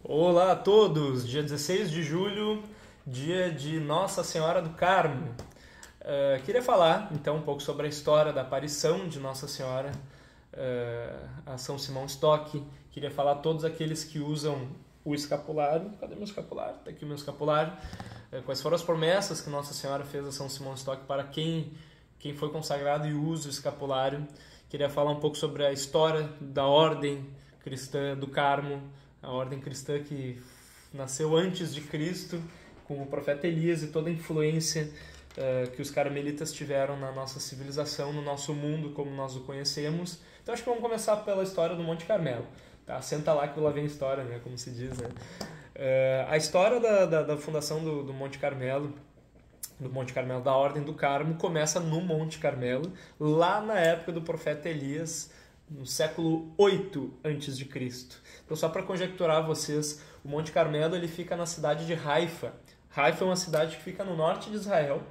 Olá a todos! Dia 16 de julho, dia de Nossa Senhora do Carmo. Queria falar então um pouco sobre a história da aparição de Nossa Senhora a São Simão Stock. Queria falar a todos aqueles que usam o escapulário. Cadê meu escapulário? Está aqui o meu escapulário. Quais foram as promessas que Nossa Senhora fez a São Simão Stock para quem foi consagrado e usa o escapulário. Queria falar um pouco sobre a história da ordem cristã do Carmo, a ordem cristã que nasceu antes de Cristo, com o profeta Elias e toda a influência que os carmelitas tiveram na nossa civilização, no nosso mundo como nós o conhecemos. Então acho que vamos começar pela história do Monte Carmelo. Tá? Senta lá que lá vem a história, né? Como se diz. Né? A história da fundação do Monte Carmelo, da Ordem do Carmo, começa no Monte Carmelo, lá na época do profeta Elias, no século 8 a.C. Então, só para conjecturar vocês, o Monte Carmelo ele fica na cidade de Haifa. Haifa é uma cidade que fica no norte de Israel,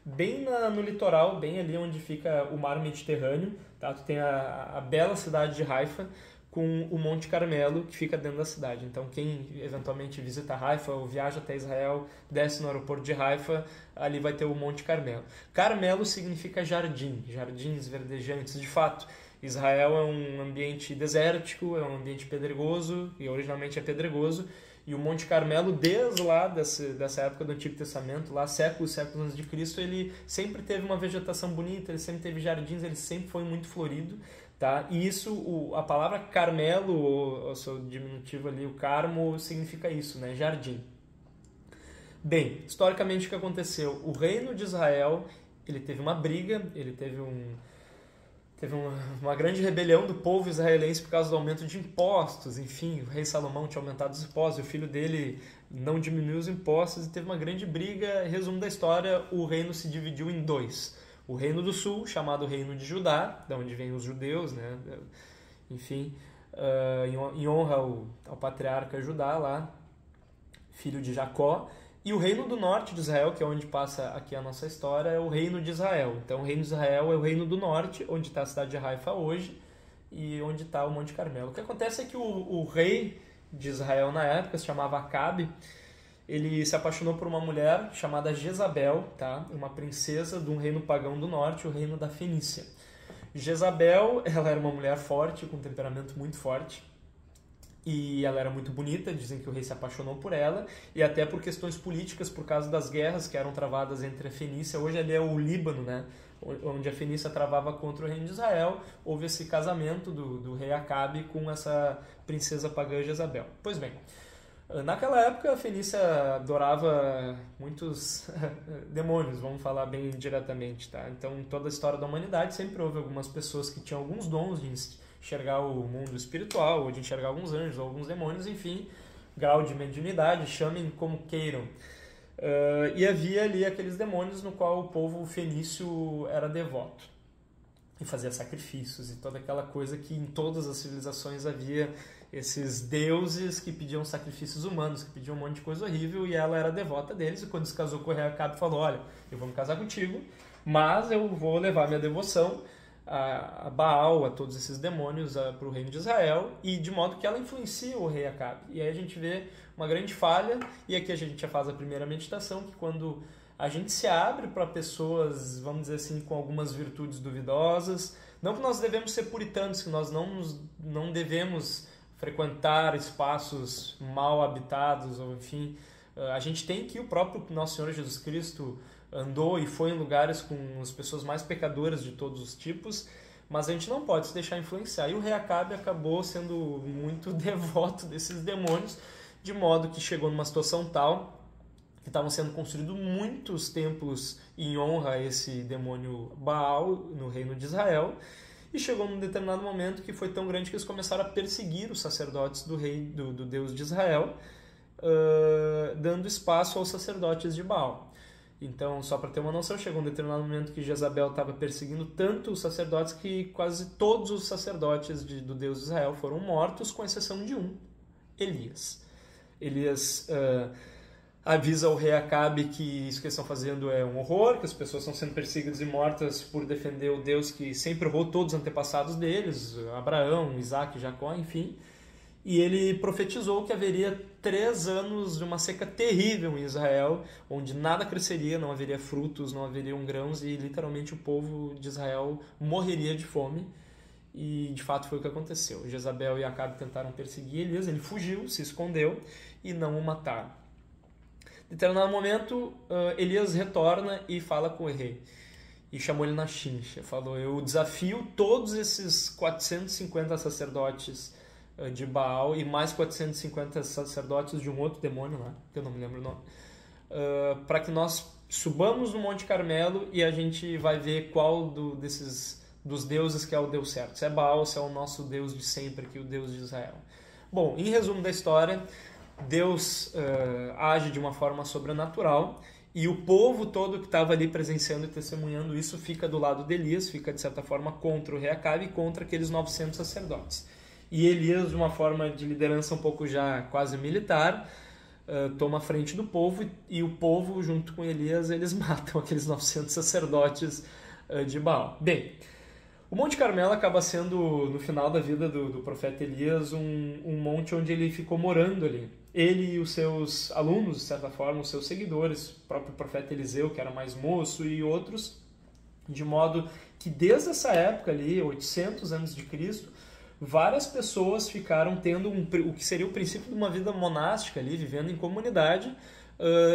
bem no litoral, bem ali onde fica o mar Mediterrâneo. Tá? Tu tem a bela cidade de Haifa com o Monte Carmelo, que fica dentro da cidade. Então, quem eventualmente visita Haifa ou viaja até Israel, desce no aeroporto de Haifa, ali vai ter o Monte Carmelo. Carmelo significa jardim, jardins verdejantes. De fato, Israel é um ambiente desértico, é um ambiente pedregoso, e originalmente é pedregoso, e o Monte Carmelo, desde lá dessa época do Antigo Testamento, lá séculos antes de Cristo, ele sempre teve uma vegetação bonita, ele sempre teve jardins, ele sempre foi muito florido, tá? E isso, a palavra Carmelo, o seu diminutivo ali, o Carmo, significa isso, né? Jardim. Bem, historicamente o que aconteceu? O reino de Israel, ele teve uma briga, ele teve uma grande rebelião do povo israelense por causa do aumento de impostos. Enfim, o rei Salomão tinha aumentado os impostos, e o filho dele não diminuiu os impostos, e teve uma grande briga. Resumo da história, o reino se dividiu em dois. O reino do sul, chamado Reino de Judá, da onde vêm os judeus, né? Enfim, em honra ao patriarca Judá lá, filho de Jacó. E o reino do norte de Israel, que é onde passa aqui a nossa história, é o reino de Israel. Então, o reino de Israel é o reino do norte, onde está a cidade de Haifa hoje, e onde está o Monte Carmelo. O que acontece é que o rei de Israel na época, se chamava Acabe, ele se apaixonou por uma mulher chamada Jezabel, tá? Uma princesa de um reino pagão do norte, o reino da Fenícia. Jezabel, ela era uma mulher forte, com um temperamento muito forte, e ela era muito bonita, dizem que o rei se apaixonou por ela, e até por questões políticas, por causa das guerras que eram travadas entre a Fenícia, hoje ali é o Líbano, né? Onde a Fenícia travava contra o reino de Israel, houve esse casamento do rei Acabe com essa princesa pagã Jezabel. Pois bem, naquela época a Fenícia adorava muitos demônios, vamos falar bem diretamente, tá? Então, em toda a história da humanidade sempre houve algumas pessoas que tinham alguns dons de enxergar o mundo espiritual, ou de enxergar alguns anjos, ou alguns demônios, enfim, grau de mediunidade, chamem como queiram. E havia ali aqueles demônios no qual o povo fenício era devoto e fazia sacrifícios e toda aquela coisa que em todas as civilizações havia esses deuses que pediam sacrifícios humanos, que pediam um monte de coisa horrível, e ela era devota deles, e quando se casou com o rei Acabe falou, olha, eu vou me casar contigo, mas eu vou levar minha devoção a Baal, a todos esses demônios para o reino de Israel, e de modo que ela influencia o rei Acabe. E aí a gente vê uma grande falha, e aqui a gente já faz a primeira meditação, que quando a gente se abre para pessoas, vamos dizer assim, com algumas virtudes duvidosas, não que nós devemos ser puritanos, que nós não devemos frequentar espaços mal habitados, ou enfim, a gente tem que o próprio Nosso Senhor Jesus Cristo andou e foi em lugares com as pessoas mais pecadoras de todos os tipos, mas a gente não pode se deixar influenciar. E o rei Acabe acabou sendo muito devoto desses demônios, de modo que chegou numa situação tal que estavam sendo construídos muitos templos em honra a esse demônio Baal no reino de Israel, e chegou num determinado momento que foi tão grande que eles começaram a perseguir os sacerdotes do rei, do Deus de Israel, dando espaço aos sacerdotes de Baal. Então, só para ter uma noção, chegou um determinado momento que Jezabel estava perseguindo tanto os sacerdotes que quase todos os sacerdotes do Deus de Israel foram mortos, com exceção de um, Elias. Elias avisa o rei Acabe que isso que eles estão fazendo é um horror, que as pessoas estão sendo perseguidas e mortas por defender o Deus que sempre honrou todos os antepassados deles, Abraão, Isaac, Jacó, enfim. e ele profetizou que haveria 3 anos de uma seca terrível em Israel, onde nada cresceria, não haveria frutos, não haveriam grãos, e literalmente o povo de Israel morreria de fome. E de fato foi o que aconteceu. Jezabel e Acabe tentaram perseguir Elias, ele fugiu, se escondeu e não o mataram. Em determinado momento, Elias retorna e fala com o rei. E chamou ele na chincha. Falou, eu desafio todos esses 450 sacerdotes de Baal e mais 450 sacerdotes de um outro demônio lá, que eu não me lembro o nome, para que nós subamos no Monte Carmelo e a gente vai ver qual dos deuses que é o Deus certo. Se é Baal ou se é o nosso Deus de sempre, aqui, o Deus de Israel. Bom, em resumo da história, Deus age de uma forma sobrenatural e o povo todo que estava ali presenciando e testemunhando isso fica do lado de Elias, fica de certa forma contra o rei Acabe e contra aqueles 900 sacerdotes. E Elias, de uma forma de liderança um pouco já quase militar, toma a frente do povo e o povo, junto com Elias, eles matam aqueles 900 sacerdotes de Baal. Bem, o Monte Carmelo acaba sendo, no final da vida do profeta Elias, um monte onde ele ficou morando ali. Ele e os seus alunos, de certa forma, os seus seguidores, o próprio profeta Eliseu, que era mais moço, e outros, de modo que desde essa época ali, 800 antes de Cristo, várias pessoas ficaram tendo o que seria o princípio de uma vida monástica ali, vivendo em comunidade,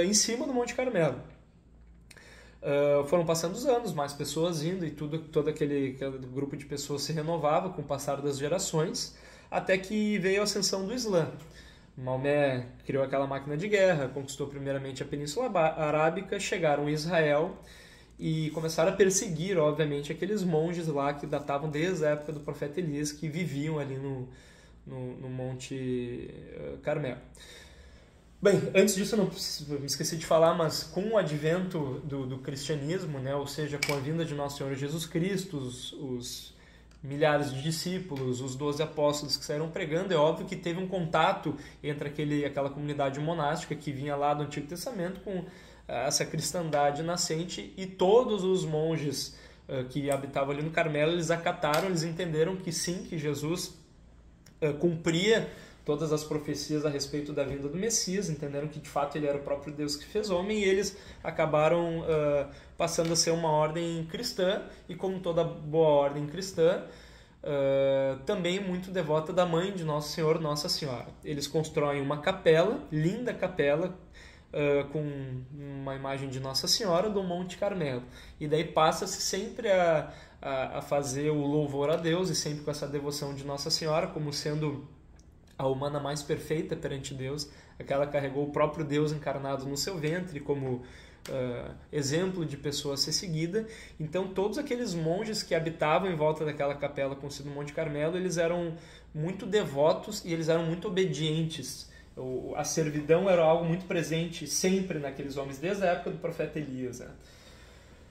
em cima do Monte Carmelo. Foram passando os anos, mais pessoas indo e todo aquele grupo de pessoas se renovava com o passar das gerações, até que veio a ascensão do Islã. Maomé criou aquela máquina de guerra, conquistou primeiramente a Península Arábica, chegaram em Israel e começaram a perseguir, obviamente, aqueles monges lá que datavam desde a época do profeta Elias, que viviam ali no Monte Carmelo. Bem, antes disso, eu me esqueci de falar, mas com o advento do cristianismo, né, ou seja, com a vinda de Nosso Senhor Jesus Cristo, os milhares de discípulos, os 12 apóstolos que saíram pregando, é óbvio que teve um contato entre aquela comunidade monástica que vinha lá do Antigo Testamento com essa cristandade nascente, e todos os monges que habitavam ali no Carmelo, eles acataram, eles entenderam que sim, que Jesus cumpria todas as profecias a respeito da vinda do Messias, entenderam que de fato ele era o próprio Deus que fez homem, e eles acabaram passando a ser uma ordem cristã, e como toda boa ordem cristã, também muito devota da mãe de Nosso Senhor, Nossa Senhora. Eles constroem uma capela, linda capela, com uma imagem de Nossa Senhora do Monte Carmelo, e daí passa-se sempre a fazer o louvor a Deus, e sempre com essa devoção de Nossa Senhora como sendo a humana mais perfeita perante Deus, aquela que carregou o próprio Deus encarnado no seu ventre como exemplo de pessoa a ser seguida. Então todos aqueles monges que habitavam em volta daquela capela conhecida no Monte Carmelo, eles eram muito devotos e eles eram muito obedientes. A servidão era algo muito presente sempre naqueles homens, desde a época do profeta Elias. Né?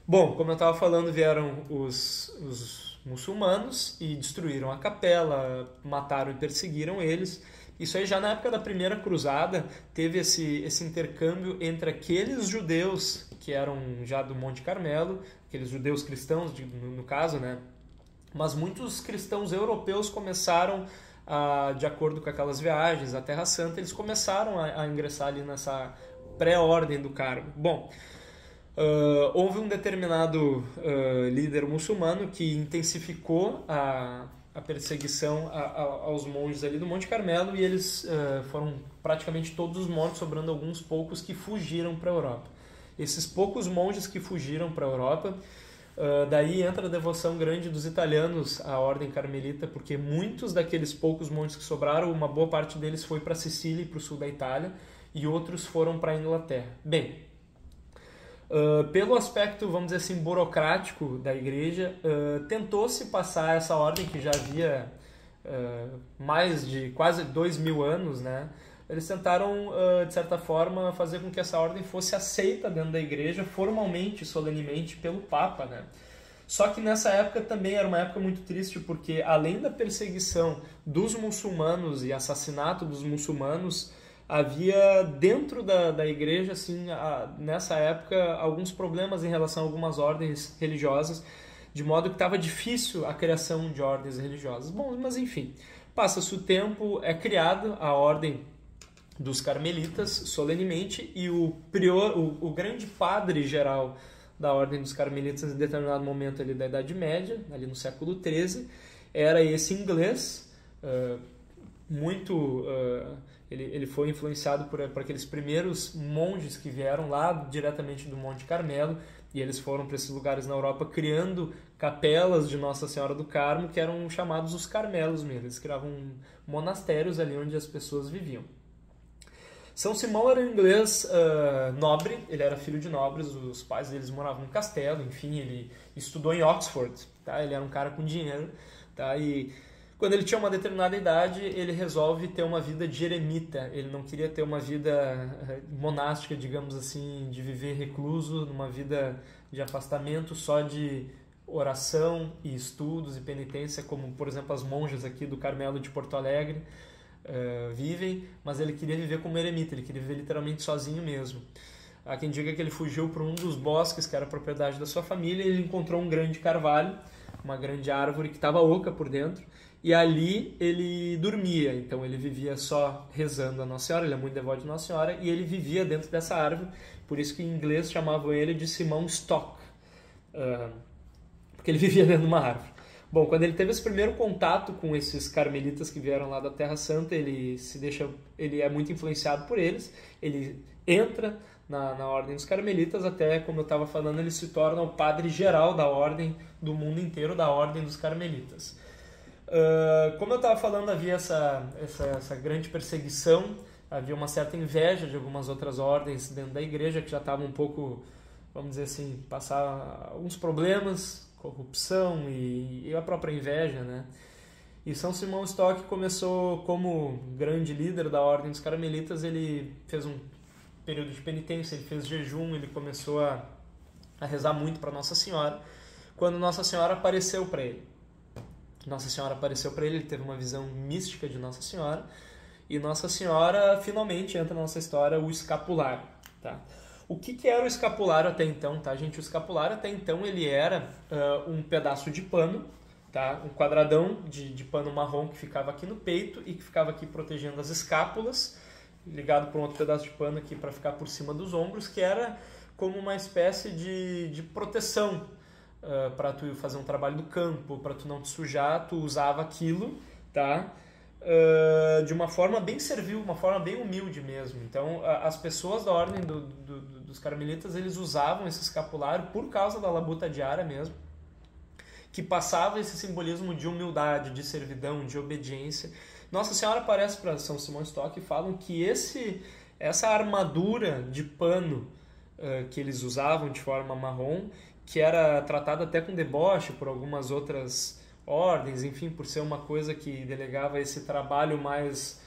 Bom, como eu estava falando, vieram os muçulmanos e destruíram a capela, mataram e perseguiram eles. Isso aí já na época da primeira cruzada teve esse intercâmbio entre aqueles judeus que eram já do Monte Carmelo, aqueles judeus cristãos no caso, né? Mas muitos cristãos europeus começaram, de acordo com aquelas viagens à Terra Santa, eles começaram a ingressar ali nessa pré-ordem do cargo. Bom, houve um determinado líder muçulmano que intensificou a perseguição aos monges ali do Monte Carmelo, e eles foram praticamente todos mortos, sobrando alguns poucos que fugiram para a Europa. Esses poucos monges que fugiram para a Europa, daí entra a devoção grande dos italianos à ordem carmelita, porque muitos daqueles poucos monges que sobraram, uma boa parte deles foi para a Sicília e para o sul da Itália, e outros foram para a Inglaterra. Bem, pelo aspecto, vamos dizer assim, burocrático da igreja, tentou-se passar essa ordem que já havia mais de quase 2000 anos, né? Eles tentaram, de certa forma, fazer com que essa ordem fosse aceita dentro da igreja, formalmente, solenemente, pelo Papa, né? Só que nessa época também era uma época muito triste, porque além da perseguição dos muçulmanos e assassinato dos muçulmanos, havia dentro da igreja, assim, nessa época, alguns problemas em relação a algumas ordens religiosas, de modo que estava difícil a criação de ordens religiosas. Bom, mas enfim, Passa-se o tempo, é criada a ordem dos carmelitas solenemente, e o prior, o grande padre geral da ordem dos carmelitas em determinado momento ali da Idade Média, ali no século XIII, era esse inglês, ele foi influenciado por aqueles primeiros monges que vieram lá diretamente do Monte Carmelo, e eles foram para esses lugares na Europa criando capelas de Nossa Senhora do Carmo, que eram chamados os Carmelos mesmo. Eles criavam monastérios ali onde as pessoas viviam. São Simão era um inglês nobre, ele era filho de nobres, os pais deles moravam no castelo, enfim, ele estudou em Oxford, tá? Ele era um cara com dinheiro, tá? E quando ele tinha uma determinada idade, ele resolve ter uma vida de eremita. Ele não queria ter uma vida monástica, digamos assim, de viver recluso, numa vida de afastamento só de oração e estudos e penitência, como, por exemplo, as monjas aqui do Carmelo de Porto Alegre vivem, mas ele queria viver como eremita, ele queria viver literalmente sozinho mesmo. Há quem diga que ele fugiu para um dos bosques, que era propriedade da sua família, e ele encontrou um grande carvalho, uma grande árvore que estava oca por dentro, e ali ele dormia. Então ele vivia só rezando a Nossa Senhora, ele é muito devoto de Nossa Senhora, e ele vivia dentro dessa árvore, por isso que em inglês chamavam ele de Simão Stock, porque ele vivia dentro de uma árvore. Bom, quando ele teve esse primeiro contato com esses carmelitas que vieram lá da Terra Santa, ele é muito influenciado por eles, ele entra na ordem dos carmelitas, até, como eu estava falando, ele se torna o padre geral da ordem do mundo inteiro, da ordem dos carmelitas. Como eu estava falando, havia essa grande perseguição, havia uma certa inveja de algumas outras ordens dentro da igreja que já estavam um pouco, vamos dizer assim, passar alguns problemas, corrupção e a própria inveja, né? E São Simão Stock começou como grande líder da ordem dos carmelitas, ele fez um período de penitência, ele fez jejum, ele começou a rezar muito para Nossa Senhora, quando Nossa Senhora apareceu para ele. Ele teve uma visão mística de Nossa Senhora, e Nossa Senhora finalmente entra na nossa história o escapulário, tá? O que era o escapulário até então, tá, gente? O escapulário até então ele era um pedaço de pano, tá? Um quadradão de pano marrom que ficava aqui no peito e que ficava aqui protegendo as escápulas, ligado por um outro pedaço de pano aqui para ficar por cima dos ombros, que era como uma espécie de proteção para tu fazer um trabalho do campo, para tu não te sujar, tu usava aquilo, tá? De uma forma bem servil, uma forma bem humilde mesmo. Então, as pessoas da ordem dos carmelitas, eles usavam esse escapulário por causa da labuta diária mesmo, que passava esse simbolismo de humildade, de servidão, de obediência. Nossa Senhora aparece para São Simão Stock e falam que essa armadura de pano que eles usavam de forma marrom, que era tratada até com deboche por algumas outras ordens, enfim, por ser uma coisa que delegava esse trabalho mais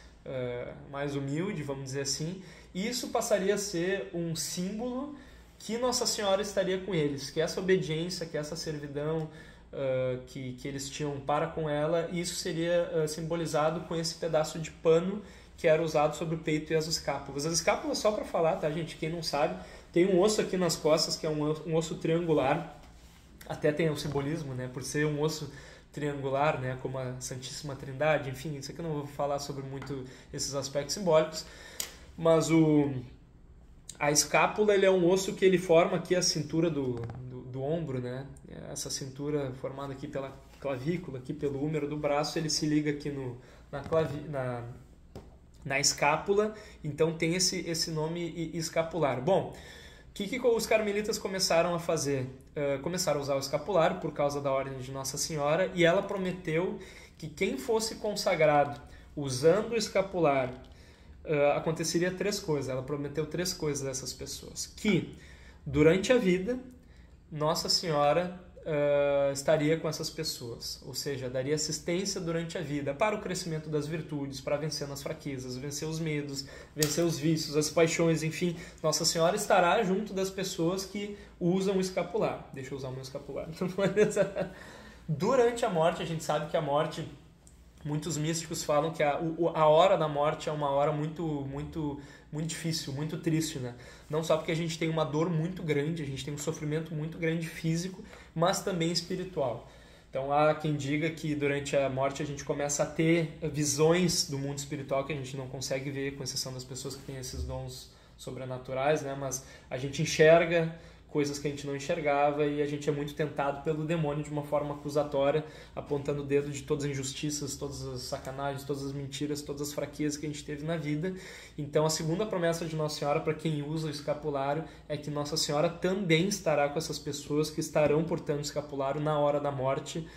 humilde, vamos dizer assim, e isso passaria a ser um símbolo que Nossa Senhora estaria com eles, que essa obediência, que essa servidão que eles tinham para com ela, isso seria simbolizado com esse pedaço de pano que era usado sobre o peito e as escápulas. As escápulas, só para falar, tá, gente, quem não sabe, tem um osso aqui nas costas que é um osso triangular, até tem o simbolismo, né, por ser um osso triangular, né, como a Santíssima Trindade, enfim, isso aqui eu não vou falar sobre muito esses aspectos simbólicos, mas a escápula, ele é um osso que ele forma aqui a cintura do ombro, né, essa cintura formada aqui pela clavícula, aqui pelo húmero do braço, ele se liga aqui na escápula, então tem esse nome escapular. Bom, o que os carmelitas começaram a fazer? Começaram a usar o escapulário por causa da ordem de Nossa Senhora, e ela prometeu que quem fosse consagrado usando o escapulário, aconteceria 3 coisas. Ela prometeu 3 coisas a essas pessoas. Que durante a vida, Nossa Senhora estaria com essas pessoas, ou seja, daria assistência durante a vida para o crescimento das virtudes, para vencer nas fraquezas, vencer os medos, vencer os vícios, as paixões, enfim, Nossa Senhora estará junto das pessoas que usam o escapular. Deixa eu usar o meu escapular. Durante a morte, a gente sabe que a morte, muitos místicos falam que a hora da morte é uma hora muito, muito, muito difícil, muito triste, né? Não só porque a gente tem uma dor muito grande, a gente tem um sofrimento muito grande físico, mas também espiritual. Então há quem diga que durante a morte a gente começa a ter visões do mundo espiritual que a gente não consegue ver, com exceção das pessoas que têm esses dons sobrenaturais, né? Mas a gente enxerga coisas que a gente não enxergava e a gente é muito tentado pelo demônio de uma forma acusatória, apontando o dedo de todas as injustiças, todas as sacanagens, todas as mentiras, todas as fraquezas que a gente teve na vida. Então a segunda promessa de Nossa Senhora para quem usa o escapulário é que Nossa Senhora também estará com essas pessoas que estarão portando o escapulário na hora da morte,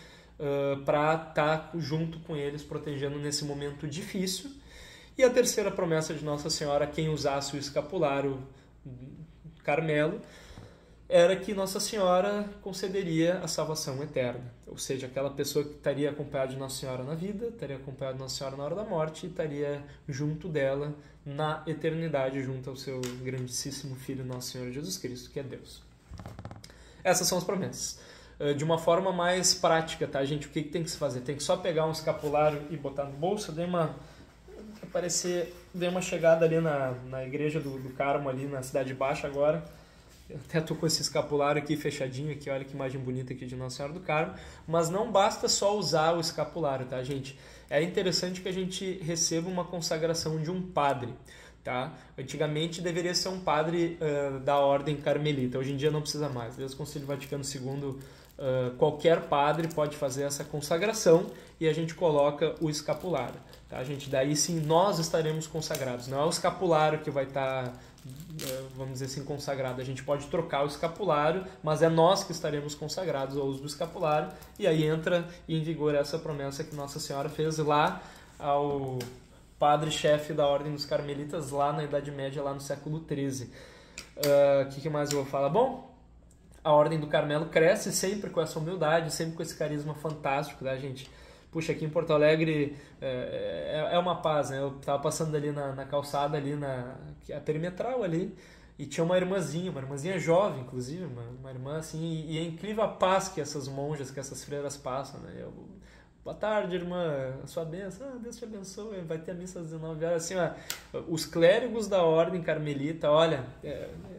para estar junto com eles, protegendo nesse momento difícil. E a terceira promessa de Nossa Senhora, quem usasse o escapulário Carmelo, era que Nossa Senhora concederia a salvação eterna. Ou seja, aquela pessoa que estaria acompanhada de Nossa Senhora na vida, estaria acompanhada de Nossa Senhora na hora da morte e estaria junto dela na eternidade, junto ao seu grandíssimo Filho, Nosso Senhor Jesus Cristo, que é Deus. Essas são as promessas. De uma forma mais prática, tá, gente? O que tem que se fazer? Tem que só pegar um escapulário e botar no bolso. Dei uma chegada ali na igreja do Carmo, ali na Cidade Baixa agora. Eu até tô com esse escapulário aqui fechadinho, aqui, olha que imagem bonita aqui de Nossa Senhora do Carmo. Mas não basta só usar o escapulário, tá, gente? É interessante que a gente receba uma consagração de um padre, tá? Antigamente deveria ser um padre da ordem carmelita, hoje em dia não precisa mais. Desde o Concílio Vaticano II, qualquer padre pode fazer essa consagração e a gente coloca o escapulário, tá, gente? Daí sim nós estaremos consagrados, não é o escapulário que vai estar, vamos dizer assim, consagrado. A gente pode trocar o escapulário, mas é nós que estaremos consagrados ao uso do escapulário, e aí entra em vigor essa promessa que Nossa Senhora fez lá ao padre-chefe da Ordem dos Carmelitas, lá na Idade Média, lá no século XIII. O que mais eu vou falar? Bom, a Ordem do Carmelo cresce sempre com essa humildade, sempre com esse carisma fantástico, tá, gente? Puxa, aqui em Porto Alegre é uma paz, né? Eu tava passando ali na calçada, ali a perimetral ali, e tinha uma irmãzinha jovem, inclusive, uma irmã assim, e é incrível a paz que essas monjas, que essas freiras passam, né? Boa tarde, irmã, a sua bênção, Deus te abençoe, vai ter a missa às 19 horas, assim, ó, os clérigos da Ordem Carmelita, olha,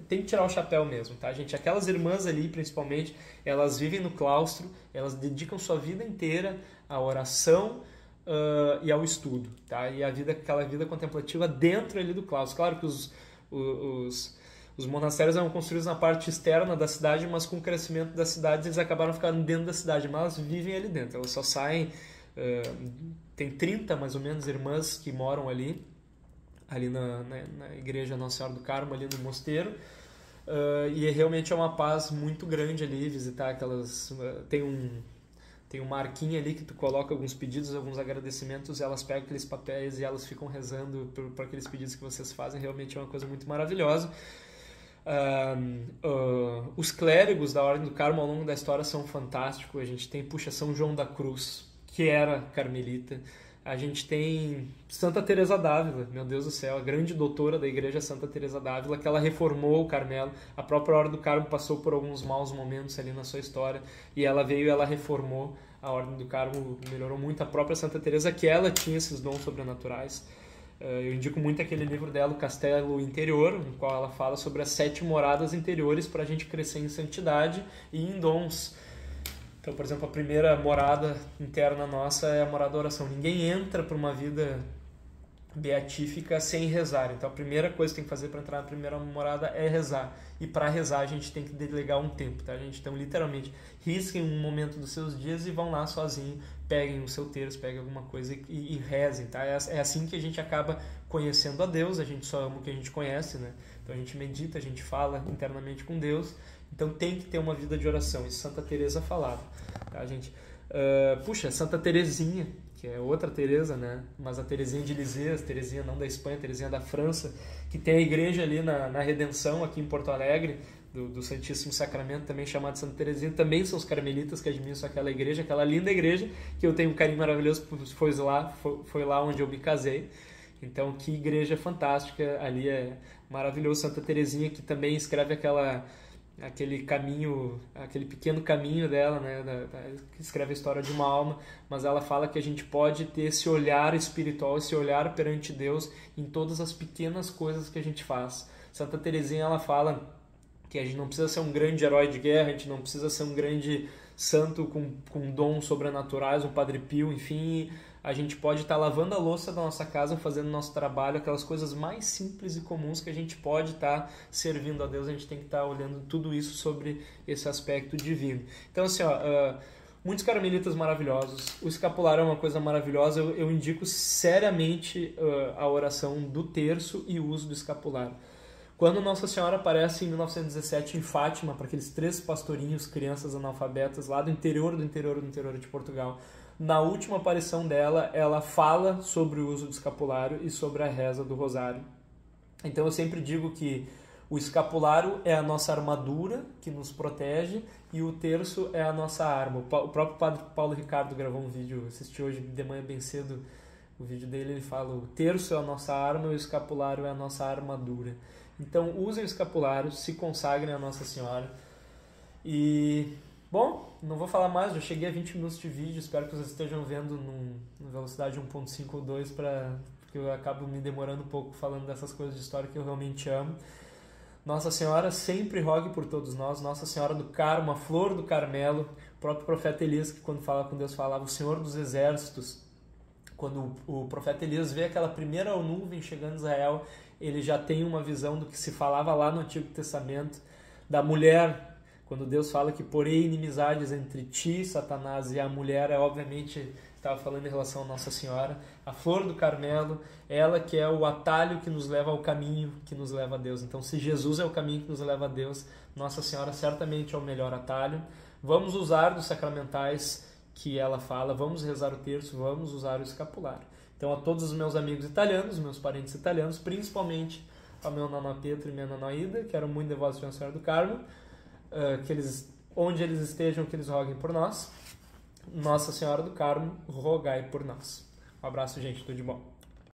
tem que tirar o chapéu mesmo, tá, gente? Aquelas irmãs ali, principalmente, elas vivem no claustro, elas dedicam sua vida inteira à oração e ao estudo, tá? E aquela vida contemplativa dentro ali do claustro. Claro que os monastérios eram construídos na parte externa da cidade, mas com o crescimento das cidades eles acabaram ficando dentro da cidade, mas elas vivem ali dentro. Elas só saem... tem 30, mais ou menos, irmãs que moram ali na igreja Nossa Senhora do Carmo, ali no mosteiro. E realmente é uma paz muito grande ali, visitar aquelas... Tem uma arquinha ali que tu coloca alguns pedidos, alguns agradecimentos, e elas pegam aqueles papéis e elas ficam rezando por aqueles pedidos que vocês fazem. Realmente é uma coisa muito maravilhosa. Os clérigos da Ordem do Carmo ao longo da história são fantásticos. A gente tem, São João da Cruz, que era carmelita. A gente tem Santa Teresa d'Ávila, meu Deus do céu, a grande doutora da igreja Santa Teresa d'Ávila, que ela reformou o Carmelo. A própria Ordem do Carmo passou por alguns maus momentos ali na sua história, e ela veio e ela reformou a Ordem do Carmo, melhorou muito. A própria Santa Teresa, que ela tinha esses dons sobrenaturais. Eu indico muito aquele livro dela, O Castelo Interior, no qual ela fala sobre as 7 moradas interiores para a gente crescer em santidade e em dons. Então, por exemplo, a primeira morada interna nossa é a morada da oração. Ninguém entra para uma vida beatífica sem rezar. Então, a primeira coisa que tem que fazer para entrar na primeira morada é rezar. E para rezar a gente tem que delegar um tempo, tá, gente? Então, literalmente, risquem um momento dos seus dias e vão lá sozinho, peguem o seu terço, peguem alguma coisa e rezem, tá? É assim que a gente acaba conhecendo a Deus. A gente só ama o que a gente conhece, né? Então, a gente medita, a gente fala internamente com Deus. Então, tem que ter uma vida de oração. Isso Santa Teresa falava, tá, gente? Santa Teresinha, que é outra Teresa, né? Mas a Teresinha de Lisieux, Teresinha não da Espanha, Teresinha da França, que tem a igreja ali na Redenção, aqui em Porto Alegre, do Santíssimo Sacramento, também chamada Santa Teresinha. Também são os carmelitas que administram aquela igreja, aquela linda igreja, que eu tenho um carinho maravilhoso, foi lá onde eu me casei. Então, que igreja fantástica, ali é maravilhoso. Santa Teresinha, que também escreve aquele caminho, aquele pequeno caminho dela, né, que escreve a história de uma alma, mas ela fala que a gente pode ter esse olhar espiritual, esse olhar perante Deus em todas as pequenas coisas que a gente faz. Santa Teresinha, ela fala que a gente não precisa ser um grande herói de guerra, a gente não precisa ser um grande santo com dons sobrenaturais, um Padre Pio, enfim, a gente pode estar lavando a louça da nossa casa, fazendo nosso trabalho, aquelas coisas mais simples e comuns que a gente pode estar servindo a Deus, a gente tem que estar olhando tudo isso sobre esse aspecto divino. Então, assim, muitos carmelitas maravilhosos, o escapulário é uma coisa maravilhosa, eu indico seriamente a oração do terço e o uso do escapulário. Quando Nossa Senhora aparece em 1917 em Fátima, para aqueles 3 pastorinhos, crianças analfabetas, lá do interior de Portugal, na última aparição dela, ela fala sobre o uso do escapulário e sobre a reza do rosário. Então eu sempre digo que o escapulário é a nossa armadura que nos protege e o terço é a nossa arma. O próprio Padre Paulo Ricardo gravou um vídeo, assisti hoje de manhã bem cedo o vídeo dele, ele fala: o terço é a nossa arma e o escapulário é a nossa armadura. Então usem o escapulário, se consagrem a Nossa Senhora. E, bom, não vou falar mais, já cheguei a 20 minutos de vídeo, espero que vocês estejam vendo em velocidade 1.5 ou 2, porque eu acabo me demorando um pouco falando dessas coisas de história que eu realmente amo. Nossa Senhora sempre rogue por todos nós, Nossa Senhora do Carmo, a flor do Carmelo, o próprio profeta Elias, que quando fala com Deus falava o Senhor dos Exércitos. Quando o profeta Elias vê aquela primeira nuvem chegando em Israel, ele já tem uma visão do que se falava lá no Antigo Testamento, da mulher, quando Deus fala que porém inimizades entre ti, Satanás, e a mulher, obviamente estava falando em relação a Nossa Senhora, a flor do Carmelo, ela que é o atalho que nos leva ao caminho que nos leva a Deus. Então, se Jesus é o caminho que nos leva a Deus, Nossa Senhora certamente é o melhor atalho. Vamos usar dos sacramentais que ela fala, vamos rezar o terço, vamos usar o escapulário. Então, a todos os meus amigos italianos, meus parentes italianos, principalmente ao meu nonô Pietro e minha nonó Ida, que eram muito devotos de Nossa Senhora do Carmo, onde eles estejam, que eles roguem por nós. Nossa Senhora do Carmo, rogai por nós. Um abraço, gente, tudo de bom.